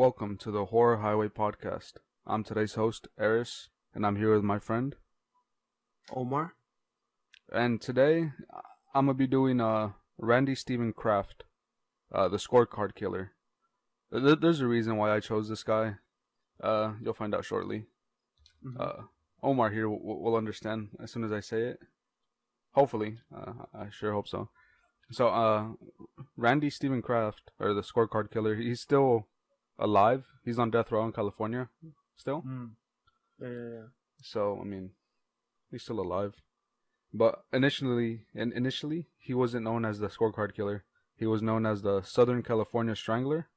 Welcome to the Horror Highway Podcast. I'm today's host, Aris, and I'm here with my friend Omar. And today, I'm gonna be doing Randy Steven Kraft, the Scorecard Killer. There's a reason why I chose this guy. You'll find out shortly. Omar here will understand as soon as I say it. Hopefully, I sure hope so. So, Randy Steven Kraft, or the Scorecard Killer, he's still alive. He's on death row in California, still. Yeah. So, I mean, he's still alive. But initially, he wasn't known as the Scorecard Killer. He was known as the Southern California Strangler.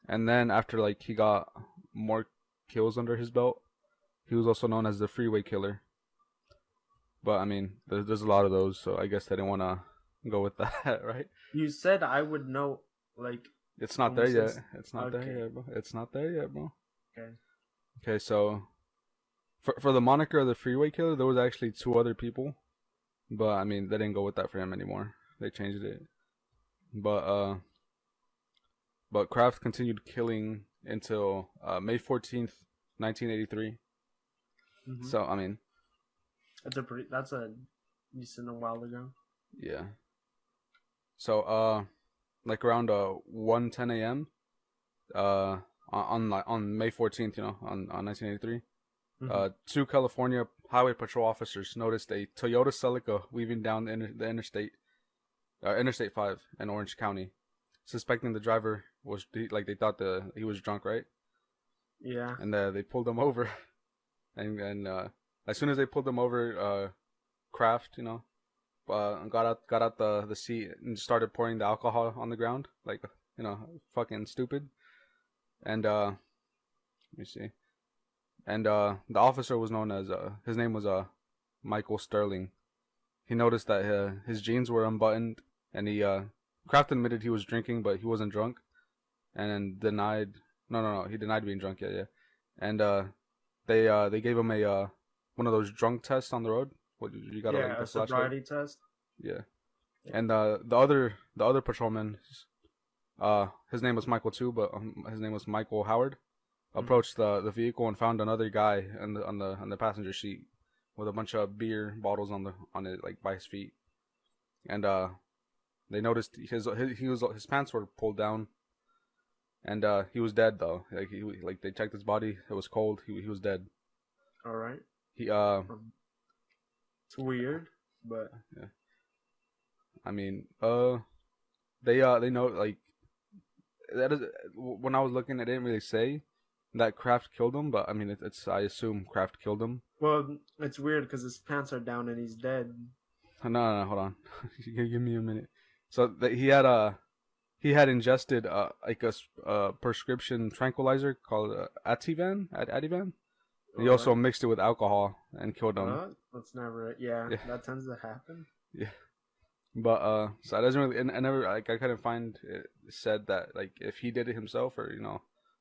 And then after, he got more kills under his belt, he was also known as the Freeway Killer. But, I mean, there's a lot of those, so I guess they didn't want to go with that, right? You said I would know, It's not there yet. It's not there yet, bro. It's not there yet, bro. Okay, so for the moniker of the Freeway Killer, there was actually two other people, but I mean they didn't go with that for him anymore. They changed it. But Kraft continued killing until May 14th, 1983. So I mean, that's a decent while ago. Yeah. So around 1:10 a.m. on May 14th, on 1983, two California Highway Patrol officers noticed a Toyota Celica weaving down the Interstate 5 in Orange County, suspecting the driver was they thought he was drunk, right? Yeah. And they pulled him over, and as soon as they pulled him over, Kraft, got out the seat and started pouring the alcohol on the ground, fucking stupid. And let me see. And the officer was known as his name was Michael Sterling. He noticed that his jeans were unbuttoned, and Kraft admitted he was drinking, but he wasn't drunk, and then denied. No, he denied being drunk. Yeah. And they gave him a one of those drunk tests on the road. What you got? Yeah, a sobriety test. Yeah. And the other patrolman, his name was Michael too, but his name was Michael Howard, approached the vehicle and found another guy on the passenger seat with a bunch of beer bottles on it by his feet, and they noticed his pants were pulled down, and he was dead though. They checked his body, it was cold. He was dead. All right. It's weird, but yeah. I mean, they know that is when I was looking, it didn't really say that Kraft killed him, but I mean, I assume Kraft killed him. Well, it's weird because his pants are down and he's dead. No, hold on, give me a minute. So he had ingested a prescription tranquilizer called Ativan. He also mixed it with alcohol and killed him. That's never. Yeah, that tends to happen. Yeah. But so it doesn't really. And I never I couldn't find it said that if he did it himself or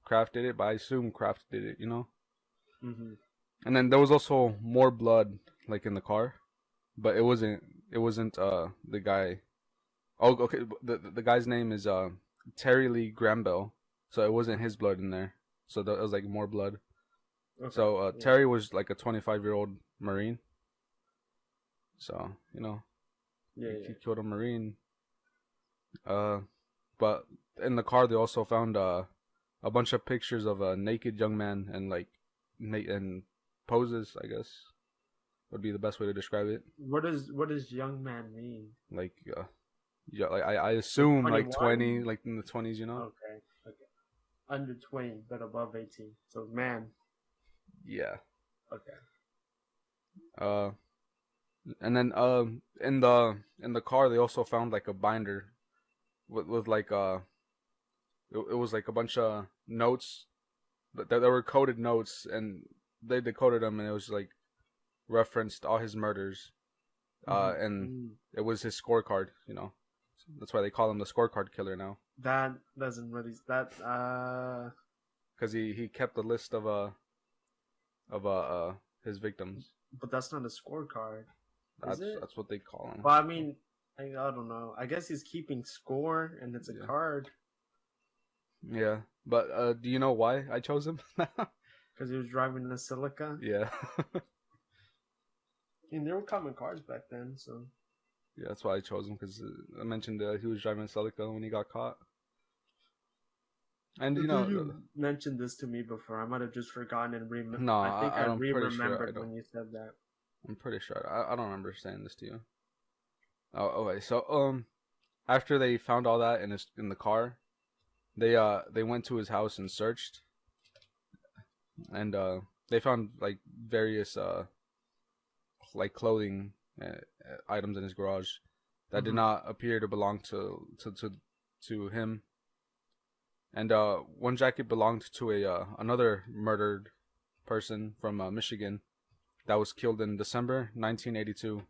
Kraft did it, but I assume Kraft did it. And then there was also more blood in the car, but it wasn't the guy. Oh, okay. The guy's name is Terry Lee Grambell, so it wasn't his blood in there. So it was more blood. Okay. So Terry was a 25-year-old Marine. So he killed a Marine. But in the car they also found a bunch of pictures of a naked young man and poses, I guess would be the best way to describe it. What does young man mean? I assume 20, in the 20s, Okay. Under 20 but above 18. So man. Yeah. Okay. And then in the car they also found a binder with it was a bunch of notes that were coded notes, and they decoded them, and it was referenced all his murders, and it was his scorecard. That's why they call him the Scorecard Killer now. That doesn't really because he kept a list of his victims. But that's not a scorecard. That's what they call him. Well, I mean, I don't know. I guess he's keeping score, and it's a card. Yeah. But do you know why I chose him? Because he was driving the Silica. Yeah. And there were common cars back then, so. Yeah, that's why I chose him, because I mentioned he was driving a Celica when he got caught. And I think you mentioned this to me before. I might have just forgotten and remembered. No, I think I I'm pretty sure re-remembered I when you said that. I'm pretty sure. I don't remember saying this to you. Oh, okay. So after they found all that in the car, they went to his house and searched, and they found like various like clothing items in his garage that did not appear to belong to him. And one jacket belonged to a another murdered person from Michigan that was killed in December 1982.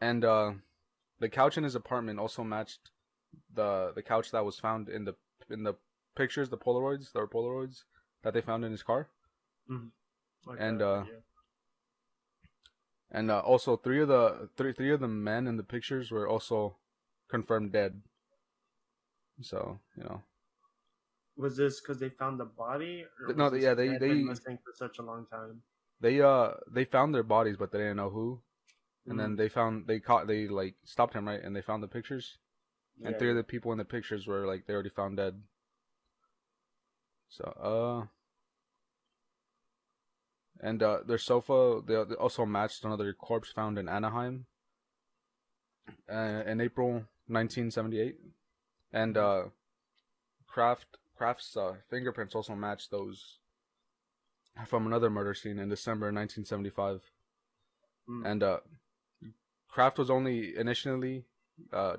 And the couch in his apartment also matched the couch that was found in the pictures, the Polaroids that they found in his car. Mm-hmm. Like And that, and also three of the men in the pictures were also confirmed dead. So, you know. Was this because they found the body? Or No, was yeah, this 'cause they been missing for such a long time. they found their bodies, but they didn't know who. And then Mm. they like stopped him, right? And they found the pictures. And Yeah, three of the people in the pictures were like they already found dead. So and their sofa they also matched another corpse found in Anaheim in April 1978. And Kraft's fingerprints also matched those from another murder scene in December 1975. Mm. And Kraft was only initially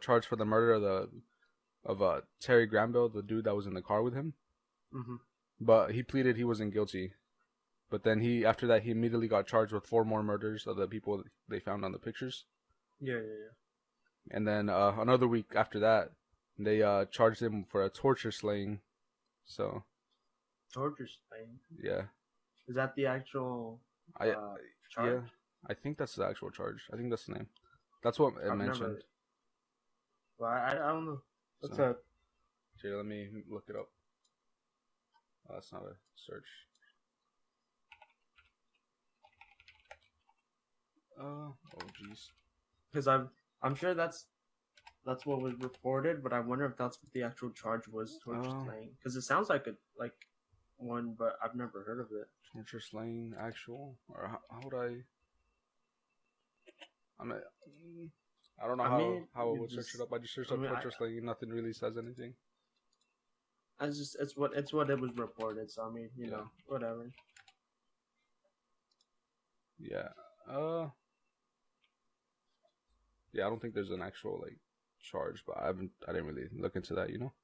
charged for the murder of Terry Granville, the dude that was in the car with him. Mm-hmm. But he pleaded he wasn't guilty. But then after that he immediately got charged with 4 more murders of the people they found on the pictures. Yeah. And then another week after that, they charged him for a torture slaying. So Torture slaying. yeah, Is that the actual I charge? yeah, I think that's the actual charge. I think that's the name. That's what it mentioned. Well, I don't know. What's So, up? here, let me look it up. Oh, that's not a search. Oh jeez. Because I'm sure that's what was reported, but I wonder if that's what the actual charge was. Torture slaying. Because it sounds like one, but I've never heard of it. Torture slaying, actual, or how would I? I don't know how I would search it up. I just searched up torture slaying. Nothing really says anything. It's what it was reported. So I mean, you know, whatever. Yeah. Yeah, I don't think there's an actual like charge, but I didn't really look into that, you know.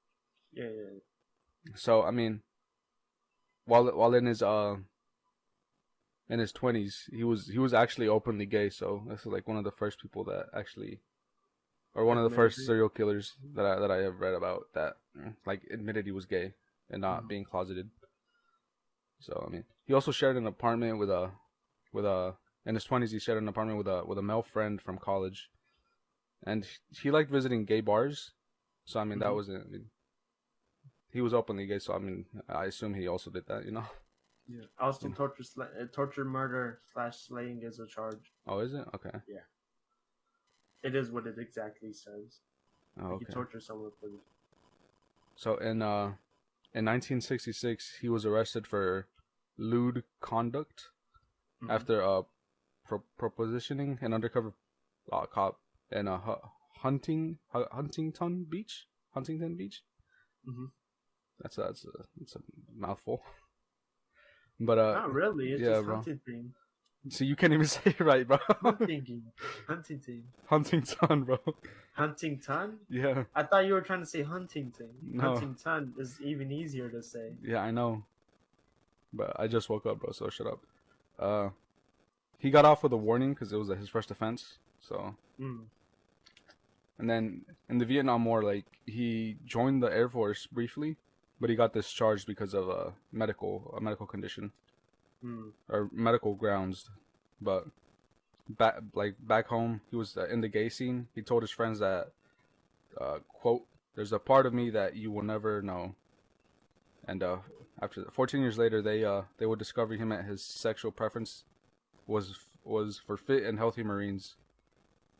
Yeah. So I mean, while in his 20s, he was actually openly gay. So this is like one of the first people that actually, or one of the first serial killers that I have read about that like admitted he was gay and not being closeted. So I mean, he also shared an apartment with in his 20s he shared an apartment with a male friend from college, and he liked visiting gay bars. So I mean that wasn't. I mean, he was openly gay, so I mean I assume he also did that, you know. Yeah. Also, torture, murder / slaying is a charge. Oh, is it? Okay. Yeah. It is what it exactly says. Oh, okay. You torture someone for. So in 1966, he was arrested for lewd conduct after propositioning an undercover cop in Huntington Beach. Mm-hmm. That's a mouthful. But not really. It's just Huntington. So you can't even say it right, bro. Huntington, bro. Huntington? Yeah. I thought you were trying to say Huntington. No. Huntington is even easier to say. Yeah, I know. But I just woke up, bro, so shut up. He got off with a warning because it was his first offense. So. And then in the Vietnam War, like he joined the Air Force briefly, but he got discharged because of a medical condition or medical grounds. But back home, he was in the gay scene. He told his friends that, quote, "There's a part of me that you will never know. And after 14 years later, they would discover him at his sexual preference was for fit and healthy Marines.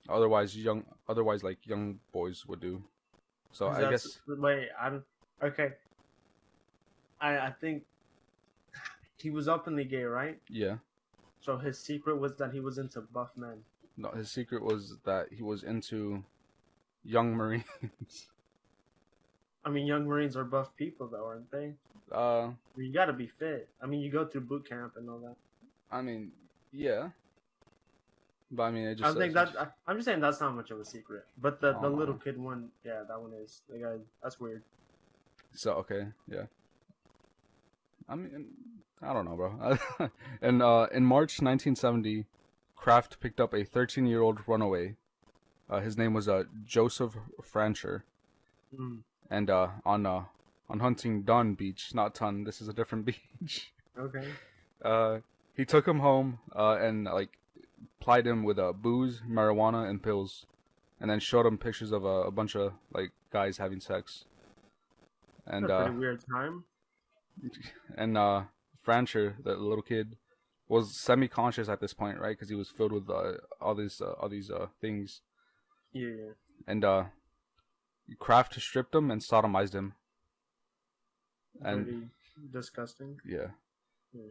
Otherwise like young boys would do. So I guess. Wait, okay. I think he was openly gay, right? Yeah. So his secret was that he was into buff men. No, his secret was that he was into young Marines. I mean, young Marines are buff people, though, aren't they? You gotta be fit. I mean, you go through boot camp and all that. I mean, yeah. But I mean, I'm just saying that's not much of a secret. But the little kid one, yeah, that one is. The guy, that's weird. So okay, yeah. I mean, I don't know, bro. And in March 1970, Kraft picked up a 13-year-old runaway. His name was Joseph Francher. And on Hunting Dun Beach, not Ton. This is a different beach. Okay. He took him home and like plied him with booze, marijuana, and pills, and then showed him pictures of a bunch of like guys having sex. And a pretty weird time. And Francher, the little kid, was semi-conscious at this point, right? Because he was filled with all these things. Yeah. And Kraft stripped him and sodomized him. And pretty disgusting. Yeah.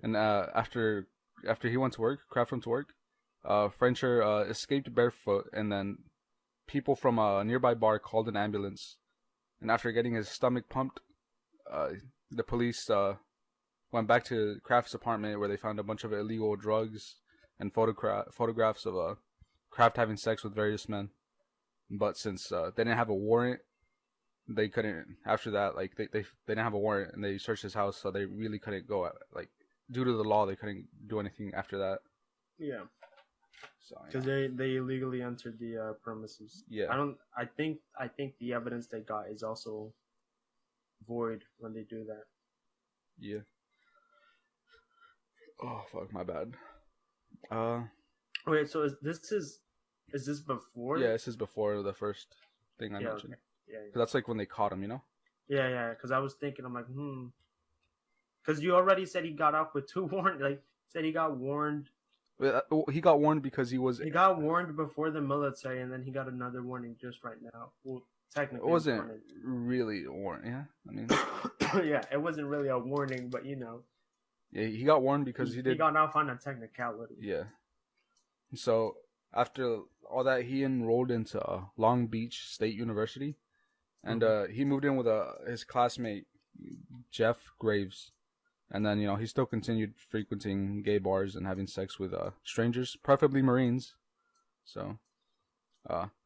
And after he went to work, Kraft went to work. Francher escaped barefoot, and then people from a nearby bar called an ambulance. And after getting his stomach pumped, the police went back to Kraft's apartment, where they found a bunch of illegal drugs and photographs of Kraft having sex with various men. But since they didn't have a warrant, they couldn't. After that, like they didn't have a warrant, and they searched his house, so they really couldn't go. Like due to the law, they couldn't do anything after that. Yeah. So because they illegally entered the premises. Yeah. I think the evidence they got is also void when they do that. Yeah. Oh fuck, my bad. Wait, so is this before? Yeah, this is before the first thing I mentioned. Okay. Yeah. That's like when they caught him, you know? Yeah. Because I was thinking, I'm like, because you already said he got off with 2 warnings. Like, said he got warned. He got warned because he got warned before the military, and then he got another warning just right now. Well, technically, it wasn't really a warning. Yeah, I mean, yeah, it wasn't really a warning, but you know. Yeah, he got warned because he got off on a technicality. Yeah. So after all that, he enrolled into Long Beach State University, and he moved in with his classmate Jeff Graves. And then, he still continued frequenting gay bars and having sex with strangers, preferably Marines. So,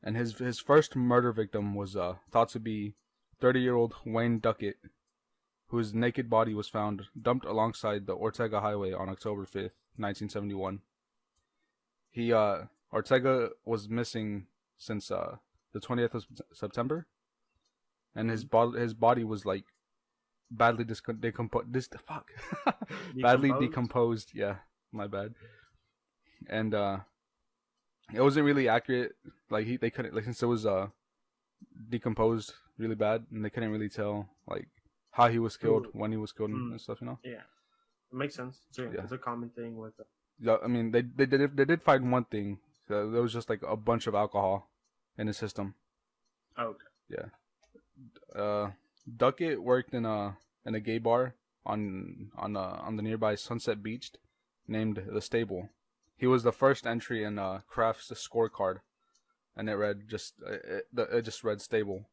and his first murder victim was thought to be 30-year-old Wayne Duckett, whose naked body was found dumped alongside the Ortega Highway on October 5th, 1971. Ortega was missing since the 20th of September, and his body was like badly badly decomposed. Yeah, my bad. And it wasn't really accurate. Like they couldn't, like, since it was decomposed really bad, and they couldn't really tell like how he was killed, when he was killed, and stuff. Yeah, it makes sense. It's a common thing with. Yeah, I mean they did find one thing. There was just like a bunch of alcohol in his system. Oh, okay. Yeah. Duckett worked in a gay bar on the nearby Sunset Beach, named The Stable. He was the first entry in Kraft's scorecard, and it just read Stable.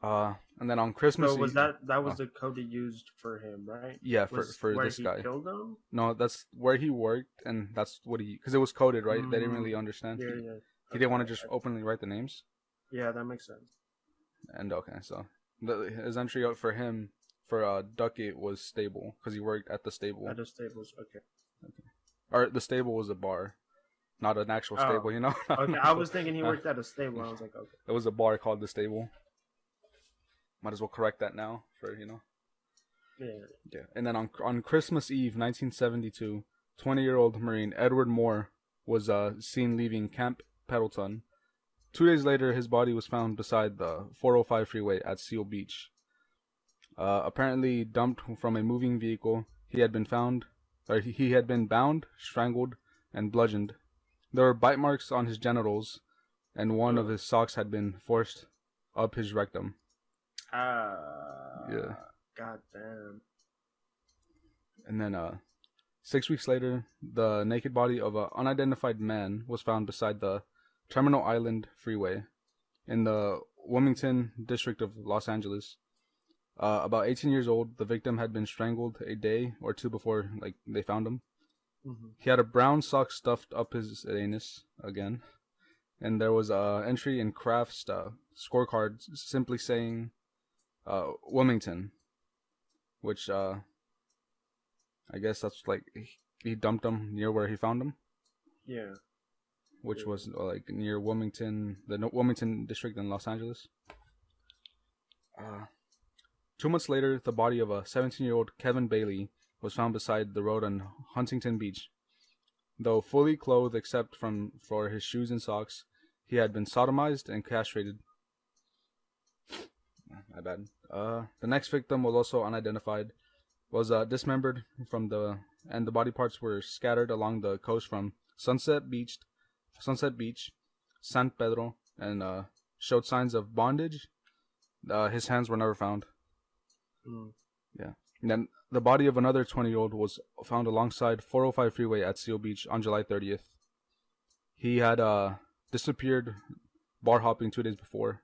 And then on Christmas. So was that was the code he used for him, right? Yeah, for this guy. Where he killed him? No, that's where he worked, and that's what because it was coded, right? They didn't really understand. Yeah. He didn't want to just openly write the names. Yeah, that makes sense. And so his entry out for him for Duckett was Stable, because he worked at the stable. At the stables, okay. Or the stable was a bar, not an actual stable, you know. Okay, I was thinking he worked at a stable. I was like, okay. It was a bar called the Stable. Might as well correct that now for Yeah. And then on Christmas Eve, 1972, 20-year-old Marine Edward Moore was seen leaving Camp Pendleton. 2 days later, his body was found beside the 405 freeway at Seal Beach. apparently dumped from a moving vehicle. He had been he had been bound, strangled, and bludgeoned. There were bite marks on his genitals, and one of his socks had been forced up his rectum. Yeah. God damn. And then, 6 weeks later, the naked body of an unidentified man was found beside the Terminal Island Freeway in the Wilmington district of Los Angeles. About 18 years old, the victim had been strangled a day or two before, they found him. Mm-hmm. He had a brown sock stuffed up his anus again, and there was an entry in Kraft's scorecard simply saying Wilmington, which I guess that's he dumped him near where he found him. Yeah. Which was near Wilmington, the Wilmington district in Los Angeles. 2 months later, the body of a 17-year-old Kevin Bailey was found beside the road on Huntington Beach. Though fully clothed except for his shoes and socks, he had been sodomized and castrated. My bad. The next victim was also unidentified. Was dismembered and the body parts were scattered along the coast from Sunset Beach, San Pedro, and showed signs of bondage. His hands were never found. Mm. Yeah. And then the body of another 20-year-old was found alongside 405 Freeway at Seal Beach on July 30th. He had disappeared bar hopping 2 days before.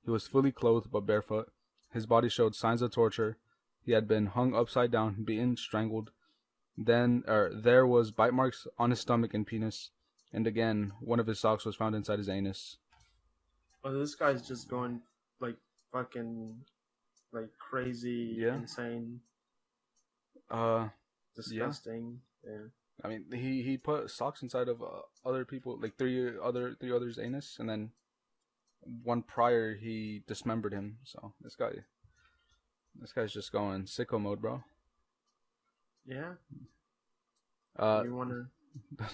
He was fully clothed but barefoot. His body showed signs of torture. He had been hung upside down, beaten, strangled. Then there was bite marks on his stomach and penis. And again, one of his socks was found inside his anus. Oh, this guy's just going fucking crazy, insane. Disgusting. Yeah. I mean, he put socks inside of other people, three others' anus, and then one prior he dismembered him. So this guy's just going sicko mode, bro. Yeah. You want to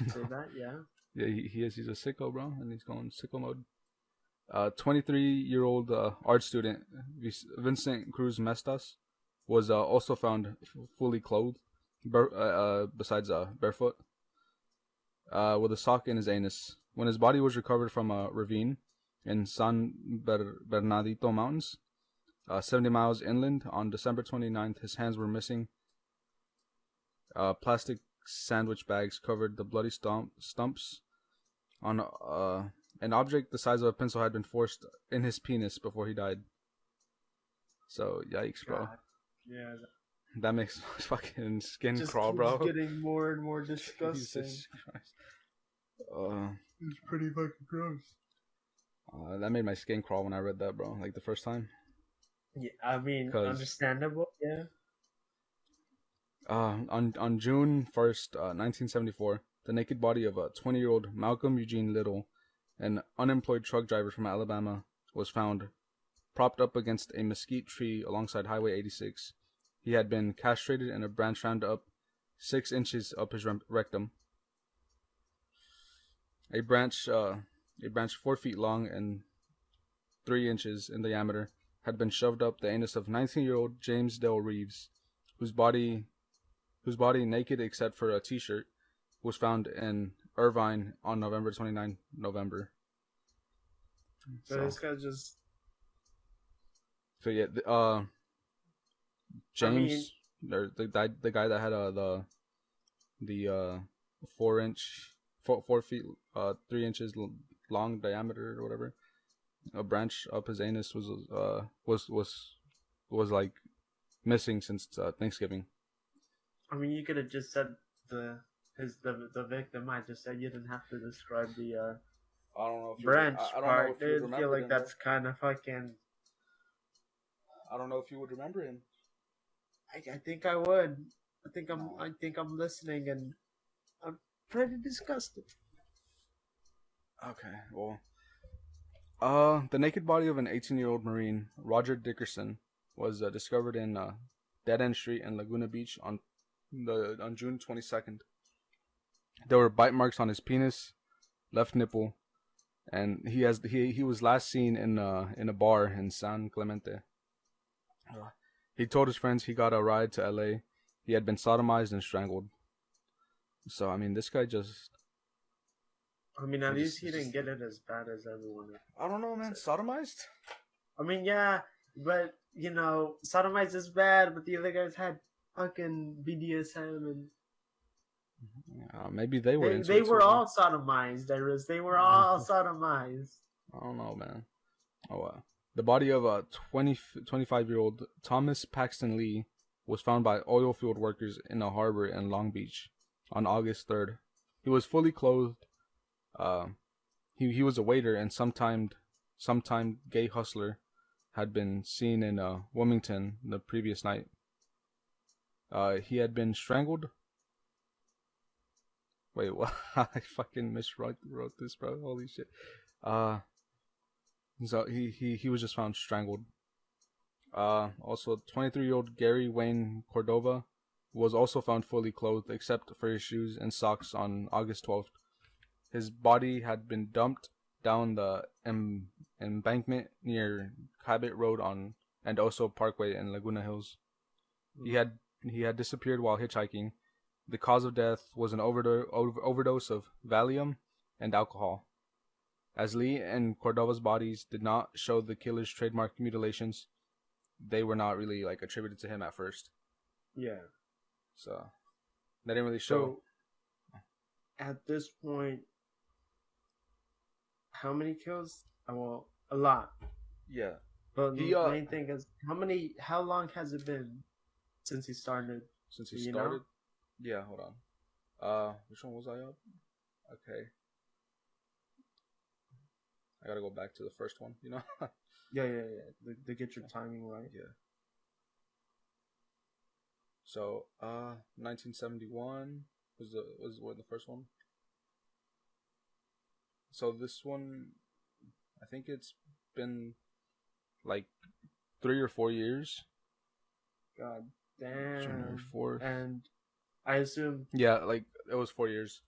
say that? Yeah. Yeah, he is. He's a sicko, bro, and he's going sicko mode. 23-year-old art student Vincent Cruz Mestas was also found fully clothed, besides barefoot, with a sock in his anus. When his body was recovered from a ravine in San Bernardino Mountains, 70 miles inland, on December 29th, his hands were missing. Plastic sandwich bags covered the bloody stumps. On an object the size of a pencil had been forced in his penis before he died. So, yikes, bro. God. Yeah. That makes my fucking skin just crawl, bro. It's getting more and more disgusting. Jesus Christ. It's pretty fucking gross. That made my skin crawl when I read that, bro. The first time. Yeah, I mean, understandable, yeah. On June 1st, 1974, the naked body of a 20-year-old Malcolm Eugene Little, an unemployed truck driver from Alabama, was found propped up against a mesquite tree alongside Highway 86. He had been castrated and a branch rounded up 6 inches up his rectum. A branch 4 feet long and 3 inches in diameter had been shoved up the anus of 19-year-old James Dale Reeves, whose body, naked except for a t-shirt, was found in Irvine on November 29th. So this guy just... So yeah, James, or the guy that had the 4 feet 3 inches long diameter or whatever, a branch up his anus was missing since Thanksgiving. I mean, you could have just said the victim. I just said you didn't have to describe the I don't know if branch part. I feel like that's kind of fucking. I don't know if you would remember him. I think I would. I think I'm listening, and I'm pretty disgusted. Okay, well, the naked body of an 18-year-old Marine, Roger Dickerson, was discovered in Dead End Street in Laguna Beach on June 22nd. There were bite marks on his penis, left nipple, and he was last seen in a bar in San Clemente. He told his friends he got a ride to LA. He had been sodomized and strangled. So, I mean, this guy just... I mean, at least he didn't get it as bad as everyone else. I don't know, man. Sodomized? I mean, yeah, but, you know, sodomized is bad, but the other guys had fucking BDSM and... Maybe they were They were all sodomized, Aris. They were all sodomized. I don't know, man. Oh, wow. The body of a 25-year-old Thomas Paxton Lee was found by oil field workers in a harbor in Long Beach on August 3rd. He was fully clothed. He was a waiter and sometime gay hustler had been seen in Wilmington the previous night. He had been strangled. Wait, what? I fucking miswrote this, bro. Holy shit. So he was just found strangled. Also, 23-year-old Gary Wayne Cordova was also found fully clothed except for his shoes and socks on August 12th. His body had been dumped down the embankment near Cabot Road and also Parkway in Laguna Hills. He had disappeared while hitchhiking. The cause of death was an overdose of Valium and alcohol. As Lee and Cordova's bodies did not show the killer's trademark mutilations, they were not really like attributed to him at first. Yeah. So they didn't really show. So, at this point, how many kills? Well, a lot. Yeah. But the main thing is, how long has it been since he started? Since he started? Yeah, hold on. Which one was I up? Okay. I gotta go back to the first one, you know? Yeah. To get your timing right. Yeah. So, 1971 was the first one. So this one, I think it's been like 3 or 4 years. God damn. January 4th. And I assume. Yeah, like it was 4 years.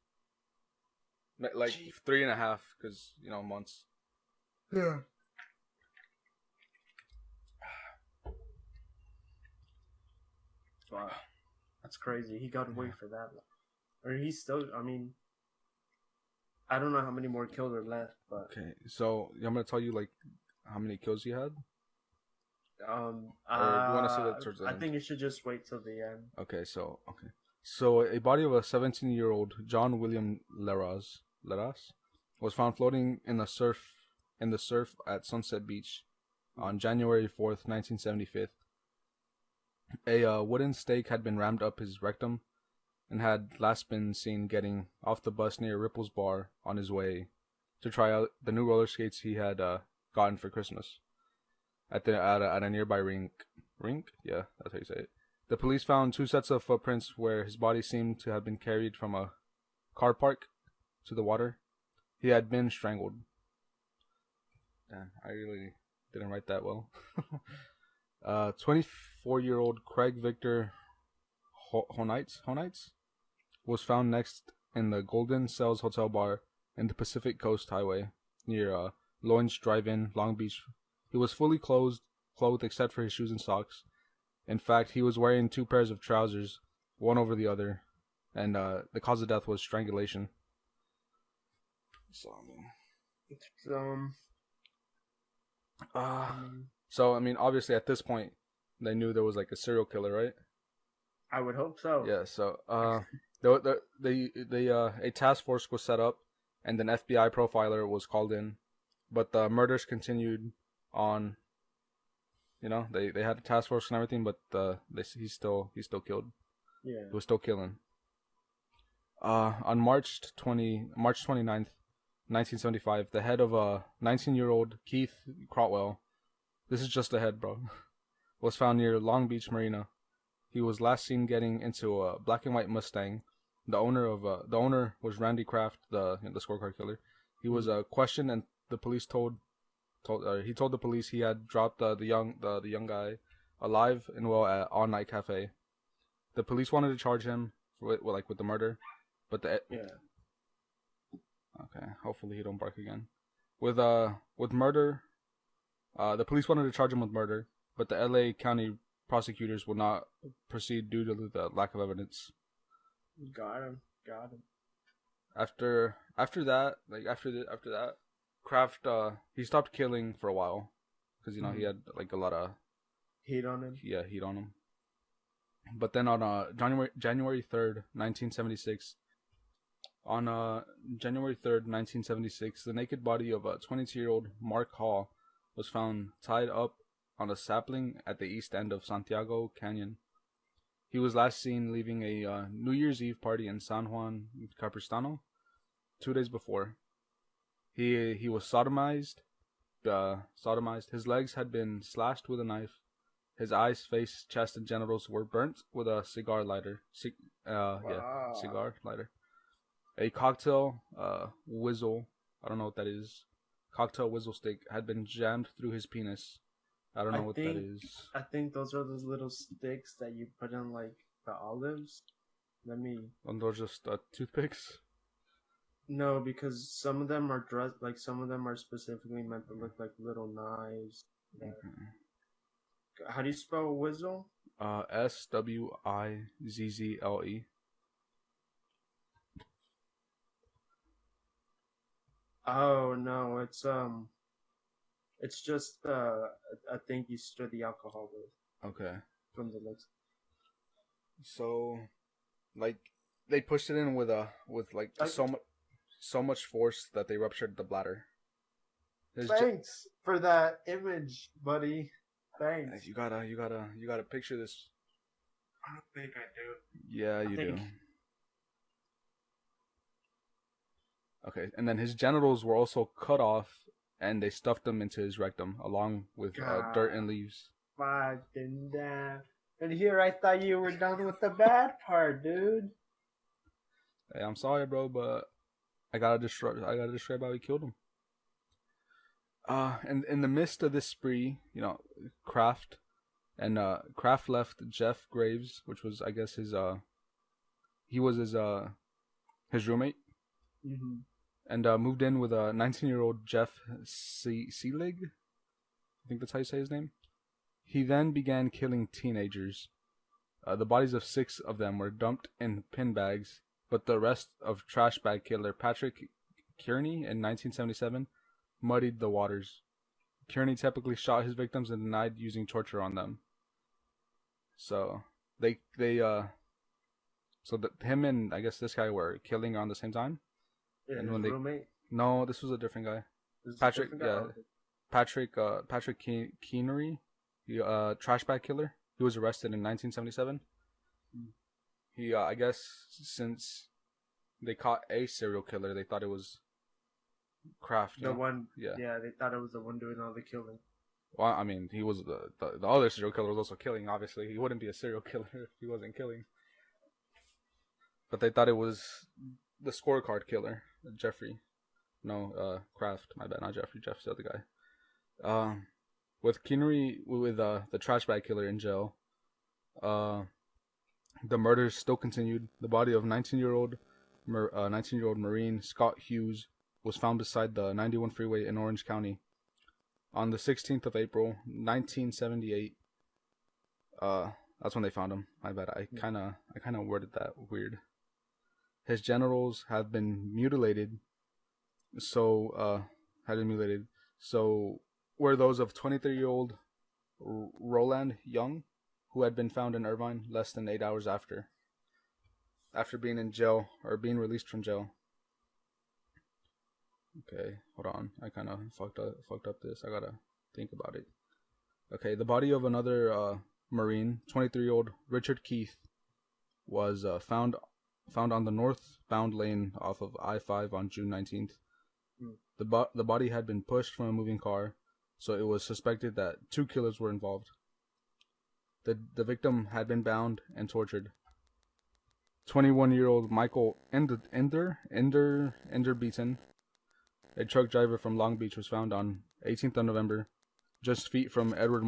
Like 3.5, because months. Yeah. Wow, that's crazy. He got away for that, or he's still. I mean, I don't know how many more kills are left, but okay. So I'm gonna tell you like how many kills he had. Or you want to say that towards the end? I think you should just wait till the end. Okay. So a body of a 17-year-old John William Leras was found floating in the surf at Sunset Beach on January 4th, 1975. A wooden stake had been rammed up his rectum and had last been seen getting off the bus near Ripple's Bar on his way to try out the new roller skates he had gotten for Christmas at a nearby rink. Rink? Yeah, that's how you say it. The police found 2 sets of footprints where his body seemed to have been carried from a car park to the water. He had been strangled. Damn, I really didn't write that well. 24-year-old Craig Victor Honites was found next in the Golden Cells Hotel Bar in the Pacific Coast Highway near Loins Drive-In, Long Beach. He was fully clothed except for his shoes and socks. In fact, he was wearing 2 pairs of trousers, one over the other, and the cause of death was strangulation. So I mean, obviously at this point, they knew there was like a serial killer, right? I would hope so. Yeah. So a task force was set up, and an FBI profiler was called in, but the murders continued on. They had a task force and everything, but he's still killed. Yeah. He was still killing. On March 29th, 1975, the head of 19-year-old Keith Crotwell, this is just the head, bro, was found near Long Beach Marina. He was last seen getting into a black and white Mustang. The owner was Randy Kraft, the Scorecard Killer. He was questioned, and the police told the police he had dropped the young guy alive and well at All Night Cafe. The police wanted to charge him with the murder, but okay, hopefully he don't bark again. With murder, the police wanted to charge him with murder, but the LA County prosecutors would not proceed due to the lack of evidence. Got him. After that, Kraft he stopped killing for a while because he had like a lot of heat on him. Yeah, heat on him. But then on January 3rd, 1976, the naked body of a 22-year-old Mark Hall was found tied up on a sapling at the east end of Santiago Canyon. He was last seen leaving a New Year's Eve party in San Juan Capistrano 2 days before. He was sodomized. His legs had been slashed with a knife. His eyes, face, chest, and genitals were burnt with a cigar lighter. Cigar lighter. A cocktail whistle, I don't know what that is. Cocktail whistle stick had been jammed through his penis. I don't know what that is. I think those are those little sticks that you put in like the olives. And those are just toothpicks? No, because some of them are dressed like some of them are specifically meant to look like little knives. Okay. How do you spell whistle? Swizzle. Oh no, it's just a thing you stir the alcohol with. Okay. From the looks. So, like, they pushed it in with so much force that they ruptured the bladder. Thanks for that image, buddy. Thanks. You gotta picture this. I don't think I do. Yeah, you do. Okay, and then his genitals were also cut off, and they stuffed them into his rectum, along with dirt and leaves. Fucking damn. And here I thought you were done with the bad part, dude. Hey, I'm sorry, bro, but I gotta describe how he killed him. And in the midst of this spree, Kraft left Jeff Graves, which was, I guess, his roommate, and moved in with a 19-year-old Jeff Seelig. I think that's how you say his name. He then began killing teenagers. The bodies of 6 of them were dumped in pin bags, but the rest of trash bag killer Patrick Kearney in 1977 muddied the waters. Kearney typically shot his victims and denied using torture on them. So him and I guess this guy were killing around the same time. Yeah, and when roommate? No, this was a different guy. Patrick Kearney, trash bag killer. He was arrested in 1977. He I guess since they caught a serial killer, they thought it was Kraft. The one, yeah, they thought it was the one doing all the killing. Well, I mean, he was the other serial killer was also killing. Obviously, he wouldn't be a serial killer if he wasn't killing. But they thought it was the Scorecard Killer, Jeffrey. No, Kraft. My bad, not Jeffrey. Jeff's the other guy. With Kearney, with the trash bag killer in jail, the murders still continued. The body of 19-year-old Marine Scott Hughes was found beside the 91 freeway in Orange County on the 16th of April, 1978. That's when they found him. My bad. I kind of worded that weird. His genitals have been mutilated. So were those of 23-year-old Roland Young, who had been found in Irvine less than 8 hours after being in jail or being released from jail. Okay, hold on. I kind of fucked up this. I gotta think about it. Okay, the body of another Marine, 23-year-old Richard Keith, was found on the northbound lane off of I-5 on June 19th. The body had been pushed from a moving car, so it was suspected that 2 killers were involved. The victim had been bound and tortured. 21-year-old Michael Ender Beaton, a truck driver from Long Beach, was found on 18th of November, just feet from where Edward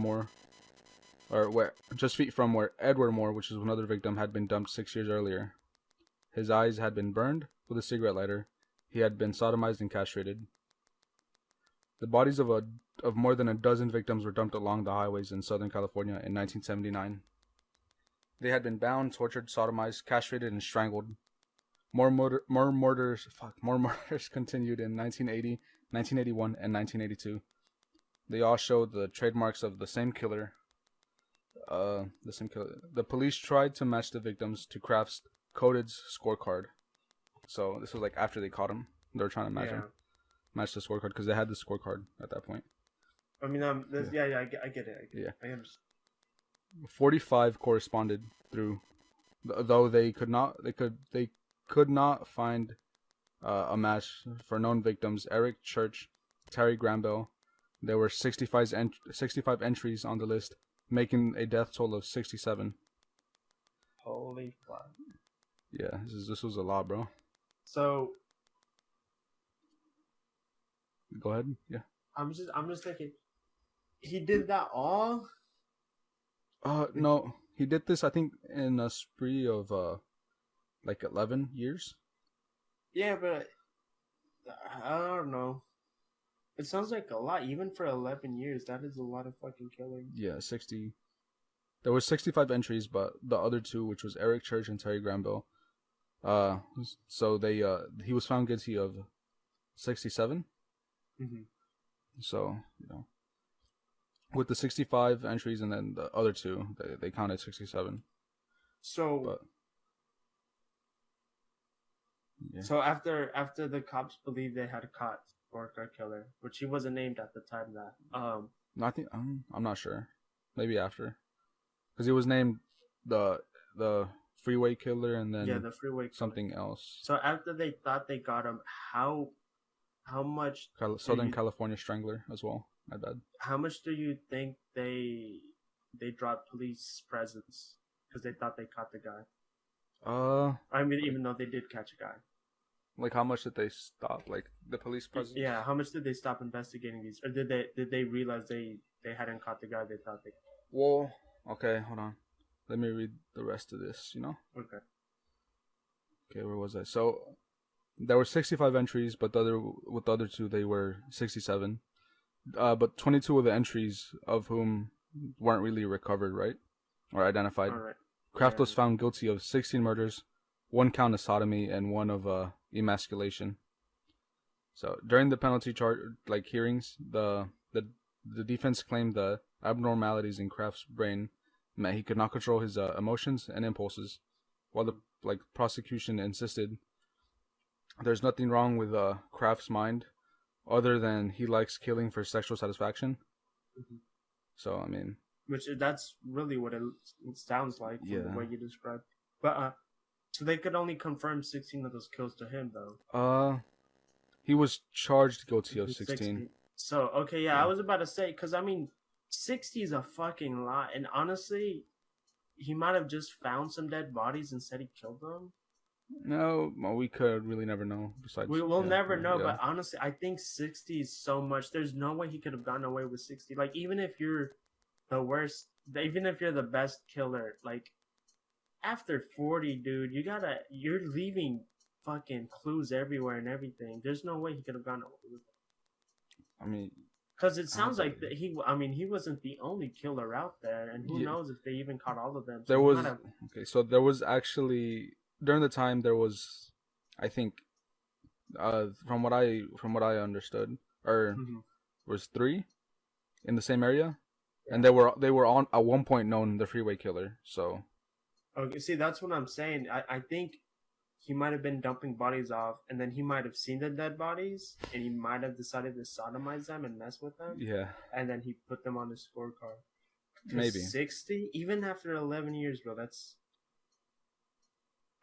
Moore, which is another victim, had been dumped 6 years earlier. His eyes had been burned with a cigarette lighter. He had been sodomized and castrated. The bodies of a more than a dozen victims were dumped along the highways in Southern California in 1979. They had been bound, tortured, sodomized, castrated, and strangled. More murders continued in 1980, 1981, and 1982. They all showed the trademarks of the same killer. The police tried to match the victims to Kraft's coded scorecard. So this was like after they caught him. They were trying to match the scorecard because they had the scorecard at that point. I mean, I get it. I understand. 45 corresponded through, though they could not find a match for known victims. Eric Church, Terry Granville. There were 65 entries on the list, making a death toll of 67. Holy fuck! Yeah, this was a lot, bro. So, go ahead. Yeah. I'm just thinking, he did that all? No, he did this, I think, in a spree of like 11 years. Yeah, but I don't know. It sounds like a lot, even for 11 years. That is a lot of fucking killing. Yeah, 60. There were 65 entries, but the other two, which was Eric Church and Terry Granville, so he was found guilty of 67. Mm-hmm. So, with the 65 entries and then the other two, they counted 67. So, yeah. So after the cops believed they had caught Scorecard Killer, which he wasn't named at the time. I think I'm not sure. Maybe after, because he was named the Freeway Killer and then the Freeway Killer. Something else. So after they thought they got him, how much Southern California Strangler as well. My bad. How much do you think they dropped police presence because they thought they caught the guy? I mean, even though they did catch a guy. Like, how much did they stop? Like, the police presence? Yeah, how much did they stop investigating these? Or did they realize they hadn't caught the guy they thought they... Well, okay, hold on. Let me read the rest of this, Okay. Okay, where was I? So, there were 65 entries, but with the other two, they were 67. But 22 of the entries of whom weren't really recovered, right? Or identified. All right. Kraft was found guilty of 16 murders, 1 count of sodomy, and 1 of emasculation. So during the penalty hearings, the defense claimed the abnormalities in Kraft's brain meant he could not control his emotions and impulses, while the prosecution insisted there's nothing wrong with Kraft's mind, other than he likes killing for sexual satisfaction. Mm-hmm. So I mean. That's really what it sounds like from the way you described. But so they could only confirm 16 of those kills to him, though. He was charged guilty of 16. So okay, yeah, I was about to say, because I mean, 60 is a fucking lot, and honestly, he might have just found some dead bodies and said he killed them. No, well, we could really never know. Besides, we'll never know. But honestly, I think 60 is so much. There's no way he could have gotten away with 60. Like, even if you're the worst, even if you're the best killer, like, after 40, dude, you're leaving fucking clues everywhere and everything. There's no way he could have gotten away with it. I mean, because it sounds like that he wasn't the only killer out there, and who knows if they even caught all of them. So so there was actually, during the time, there was, I think, from what I understood, was 3 in the same area. And they were on at one point known the Freeway Killer. So, okay, see, that's what I'm saying. I think he might have been dumping bodies off, and then he might have seen the dead bodies, and he might have decided to sodomize them and mess with them. Yeah. And then he put them on his scorecard. Maybe 60, even after 11 years, bro.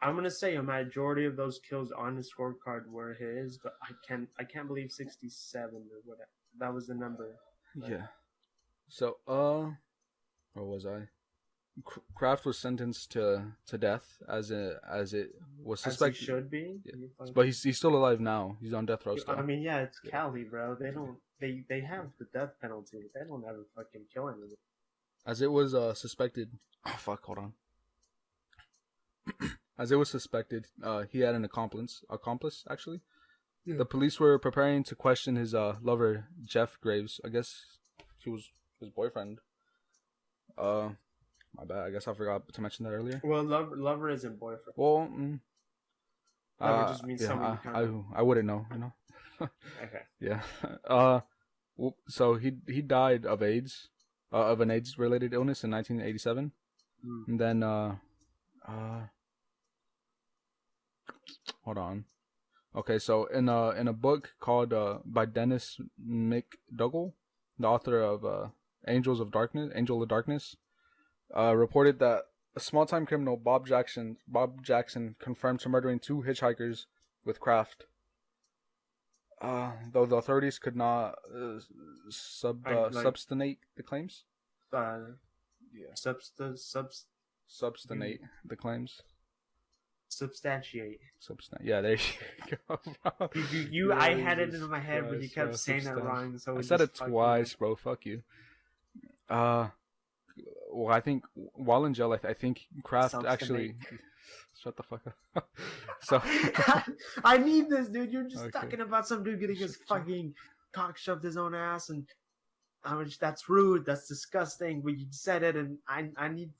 I'm gonna say a majority of those kills on his scorecard were his, but I can't believe 67 or whatever. That was the number. Yeah. So, where was I? Kraft was sentenced to death as it was suspected. As he should be. Yeah. But he's still alive now. He's on death row still. I mean, yeah, it's Cali, bro. They have the death penalty. They don't ever fucking kill anyone. As it was suspected. Oh fuck! Hold on. As it was suspected, he had an accomplice actually, The police were preparing to question his lover, Jeff Graves. I guess he was his boyfriend. My bad. I guess I forgot to mention that earlier. Well, lover isn't boyfriend. Well, Lover just means someone. I wouldn't know. You know. Okay. Yeah. So he died of AIDS, of an AIDS related illness in 1987, and then hold on. Okay, so in a book called by Dennis McDougall, the author of Angel of Darkness, reported that a small-time criminal, Bob Jackson, confirmed to murdering 2 hitchhikers with Kraft. Though the authorities could not substantiate the claims. Substantiate the claims. Substantiate. Yeah, there you go. Bro. I had it in my head, but you kept saying it wrong. So I said it twice, bro. Fuck you. Well, I think while in jail, I think Kraft actually. Shut the fuck up. So I need this, dude. You're just talking about some dude getting his fucking cock shoved his own ass, and that's rude. That's disgusting. But you said it, and I need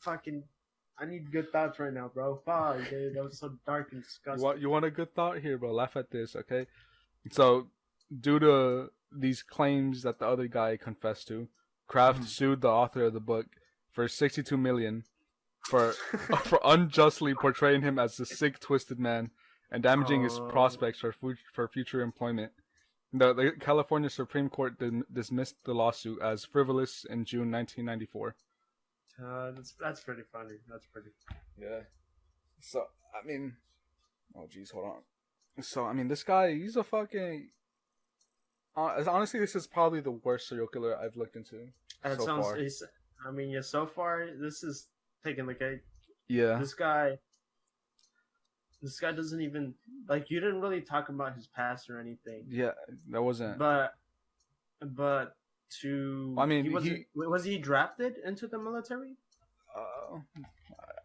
good thoughts right now, bro. Fuck, dude. That was so dark and disgusting. You want a good thought here, bro? Laugh at this, okay? So, due to these claims that the other guy confessed to, Kraft sued the author of the book for $62 million for unjustly portraying him as a sick, twisted man and damaging his prospects for future employment. The California Supreme Court dismissed the lawsuit as frivolous in June 1994. That's pretty funny. That's pretty funny. Yeah. So, I mean... Oh, jeez, hold on. So, I mean, this guy, he's a fucking... honestly, this is probably the worst serial killer I've looked into so far. I mean, yeah, so far, this is taking the cake. Yeah. This guy doesn't even... Like, you didn't really talk about his past or anything. Yeah, that wasn't... But to... I mean, was he drafted into the military?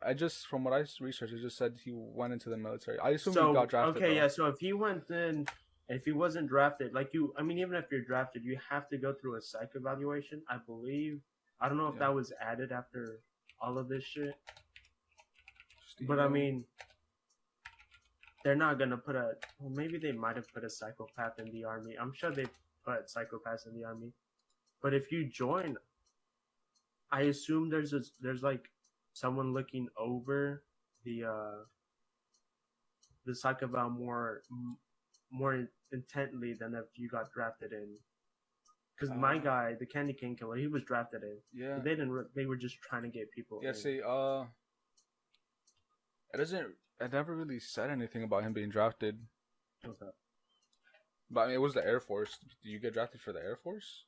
I just, from what I researched, it just said he went into the military. I assume he got drafted. Okay, though. Yeah, so if he went in, if he wasn't drafted, even if you're drafted, you have to go through a psych evaluation, I believe. I don't know if that was added after all of this shit. But I mean, they're not gonna put maybe they might have put a psychopath in the army. I'm sure they put psychopaths in the army. But if you join, I assume there's like someone looking over the psychopath more intently than if you got drafted in. Because my guy, the Candy Cane Killer, he was drafted in. Yeah. They didn't. They were just trying to get people. Yeah. In. See, it never really said anything about him being drafted. What's that? But I mean, it was the Air Force. Do you get drafted for the Air Force?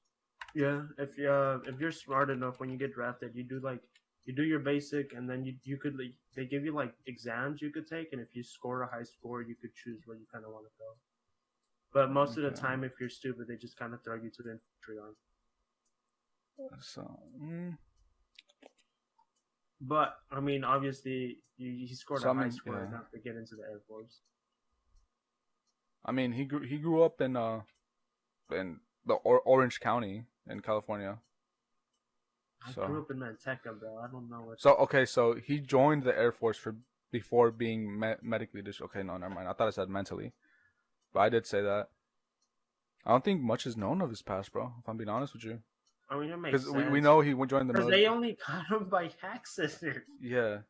Yeah. If you're smart enough, when you get drafted, you do your basic, and then you could they give you like exams you could take, and if you score a high score, you could choose where you kind of want to go. But most of the time, if you're stupid, they just kind of throw you to the infantry arm. So, But, I mean, obviously, he scored a high score enough to get into the Air Force. I mean, he grew up in the Orange County in California. I grew up in Manteca, bro. I don't know what... So he joined the Air Force before being medically discharged. Okay, no, never mind. I thought I said mentally. But I did say that. I don't think much is known of his past, bro. If I'm being honest with you. I mean, it makes sense. Because we know he joined the military. They only caught him by accident. Yeah.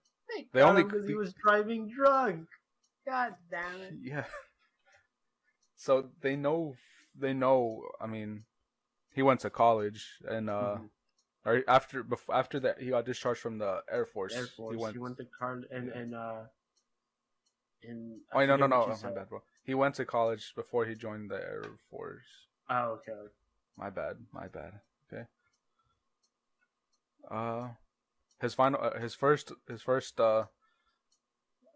They only because he was driving drunk. God damn it. Yeah. So they know. I mean, he went to college and or after that he got discharged from the Air Force. He went to college and Oh no, my bad, bro. He went to college before he joined the Air Force. Oh, okay. My bad. Okay. His first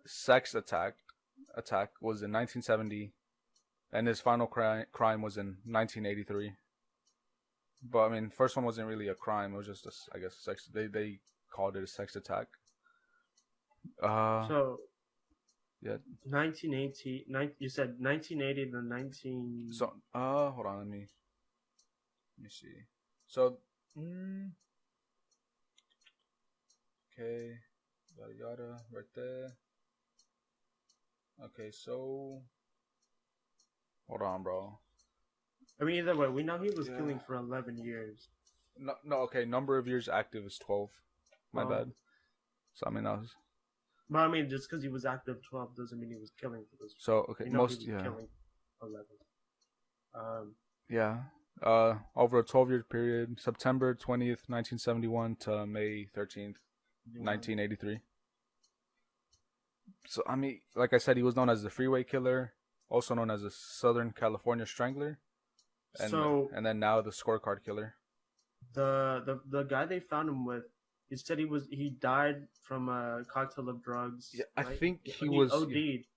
sex attack was in 1970, and his final crime was in 1983. But I mean, first one wasn't really a crime; it was just I guess sex. They called it a sex attack. Yeah. 1980. You said 1980 to 19. So hold on, let me see. So okay, yada yada, right there. Okay, so hold on, bro. I mean, either way, we know he was killing for 11 years. No, okay. Number of years active is 12. My bad. So I mean that was. But I mean, just because he was active 12 doesn't mean he was killing for those. So okay, most he was killing 11. Yeah. Over a 12-year period, September 20th, 1971 to May 13th, 1983. So I mean, like I said, he was known as the Freeway Killer, also known as the Southern California Strangler, and then now the Scorecard Killer. The guy they found him with, he said he died from a cocktail of drugs. Yeah, right? I think he was OD'd.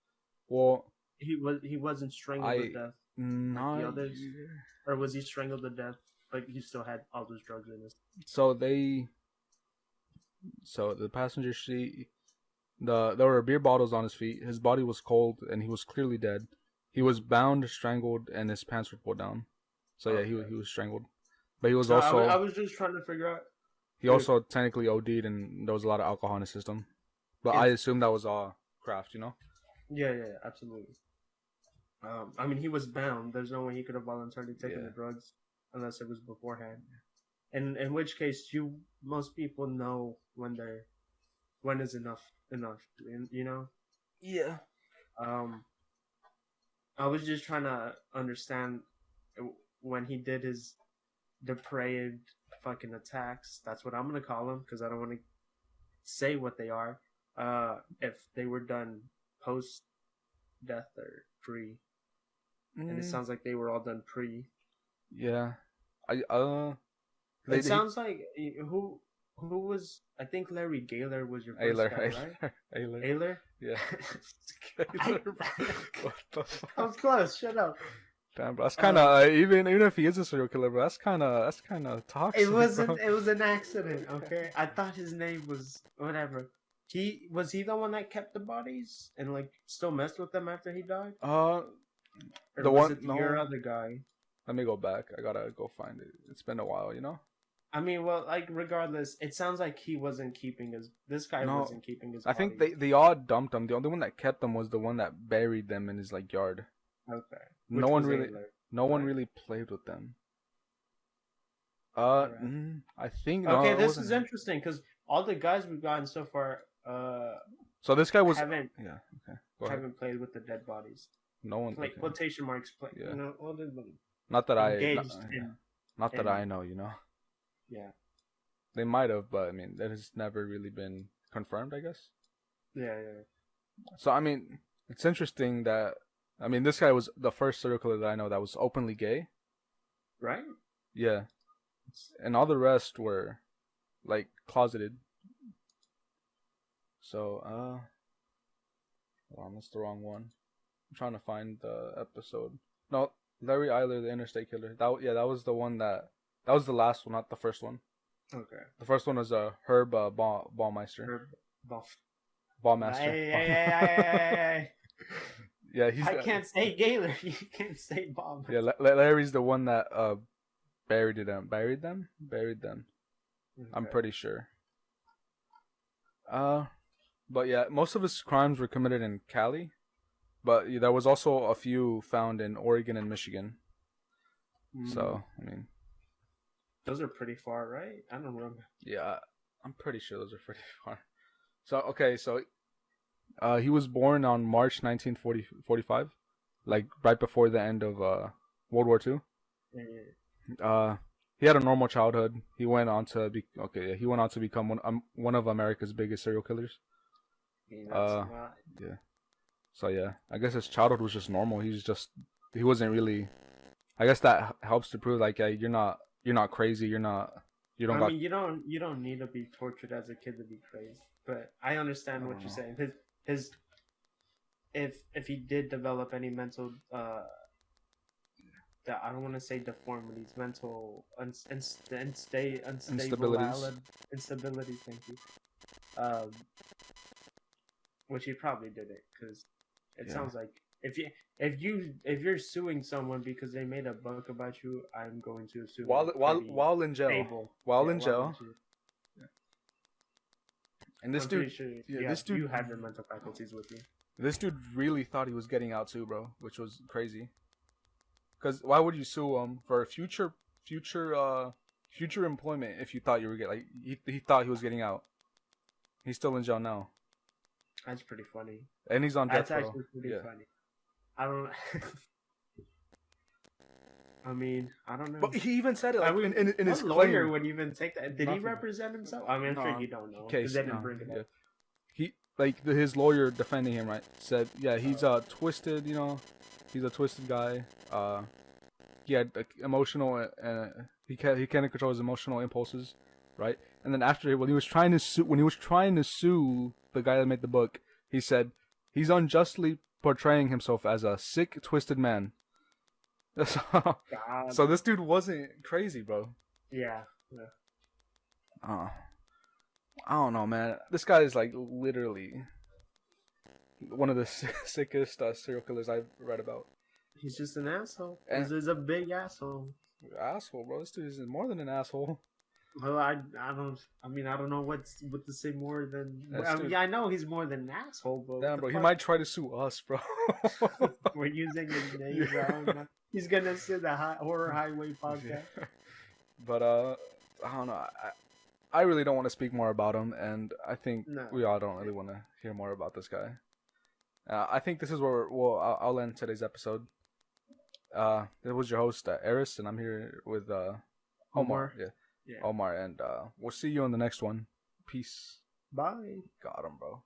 Well, he wasn't strangled to death. Like the others, or was he strangled to death? But he still had all those drugs in his. So the passenger seat, there were beer bottles on his feet. His body was cold, and he was clearly dead. He was bound, strangled, and his pants were pulled down. So yeah, he was strangled. But he was also. I was just trying to figure out. He also technically OD'd, and there was a lot of alcohol in his system. But I assume that was all Kraft, you know? Yeah, absolutely. I mean, he was bound. There's no way he could have voluntarily taken the drugs unless it was beforehand. And in which case, most people know when is enough, you know? Yeah. I was just trying to understand when he did his depraved fucking attacks. That's what I'm gonna call them because I don't want to say what they are. If they were done post death or pre, and it sounds like they were all done pre. Yeah, It sounds like who was? I think Larry Gaylor was your first guy, right? Ayler? Yeah. What the fuck? I was close. Shut up. Damn, bro, that's kind of even if he is a serial killer, bro, that's kind of toxic. It wasn't. Bro. It was an accident. Okay, I thought his name was whatever. Was he the one that kept the bodies and like still messed with them after he died? Or the was one it your other guy? Let me go back. I gotta go find it. It's been a while, you know. I mean, well, like regardless, it sounds like he wasn't keeping his. This guy wasn't keeping his. I think they all dumped him. The only one that kept them was the one that buried them in his like yard. Okay. No one really played with them. I think. Okay, this is interesting because all the guys we've gotten so far. So this guy was. Haven't played with the dead bodies. No one. Like quotation marks. Yeah. You know, not that not that I know. You know. Yeah. They might have, but I mean, that has never really been confirmed. I guess. Yeah. So I mean, it's interesting that. I mean, this guy was the first serial killer that I know that was openly gay. Right? Yeah. And all the rest were, like, closeted. So, hold on, that's the wrong one. I'm trying to find the episode. No, Larry Eiler, the Interstate Killer. That was the one that was the last one, not the first one. Okay. The first one was Herb Ballmeister. Herb Ballmaster. Hey. Yeah, I can't say Gaylor. You can't say Bob. Yeah, Larry's the one that buried them. Buried them. Okay. I'm pretty sure. But yeah, most of his crimes were committed in Cali, but there was also a few found in Oregon and Michigan. So I mean, those are pretty far, right? I don't remember. Yeah, I'm pretty sure those are pretty far. So okay, so. He was born on March 1945, like right before the end of World War II. Yeah. He had a normal childhood. He went on to become one of America's biggest serial killers. Yeah. So yeah, I guess his childhood was just normal. He wasn't really. I guess that helps to prove like, yeah, you're not crazy. You don't need to be tortured as a kid to be crazy. But I understand what you're saying. If he did develop any mental I don't want to say deformities, mental instabilities. Thank you. Which he probably did it because It sounds like if you're suing someone because they made a book about you, I'm going to assume while in jail, in jail. And this dude, this dude, you have your mental faculties with you. This dude really thought he was getting out too, bro, which was crazy. Because why would you sue him for future employment if you thought you were getting he thought he was getting out? He's still in jail now. That's pretty funny. And he's on death row. That's actually pretty funny. I don't. I mean, I don't know. But he even said it. Like, in his lawyer claim. would even take that. Did he represent himself? I mean, I'm sure you don't know because they didn't bring it up. He his lawyer defending him, right? Said, yeah, he's twisted. You know, he's a twisted guy. He had emotional. He can't control his emotional impulses, right? And then after, when he was trying to sue the guy that made the book, he said he's unjustly portraying himself as a sick, twisted man. So this dude wasn't crazy, bro. Yeah. I don't know, man. This guy is like literally one of the sickest serial killers I've read about. He's just an asshole. He's a big asshole. Asshole, bro. This dude is more than an asshole. Well, I don't know what to say more than. I know he's more than an asshole, but damn, bro, he might try to sue us, bro. We're using his name, bro. He's gonna sue the Horror Highway podcast. But I don't know. I really don't want to speak more about him, and I think we all don't really want to hear more about this guy. I think this is where I'll end today's episode. It was your host, Aris, and I'm here with Omar. Yeah. Omar, and we'll see you on the next one. Peace. Bye. Got him, bro.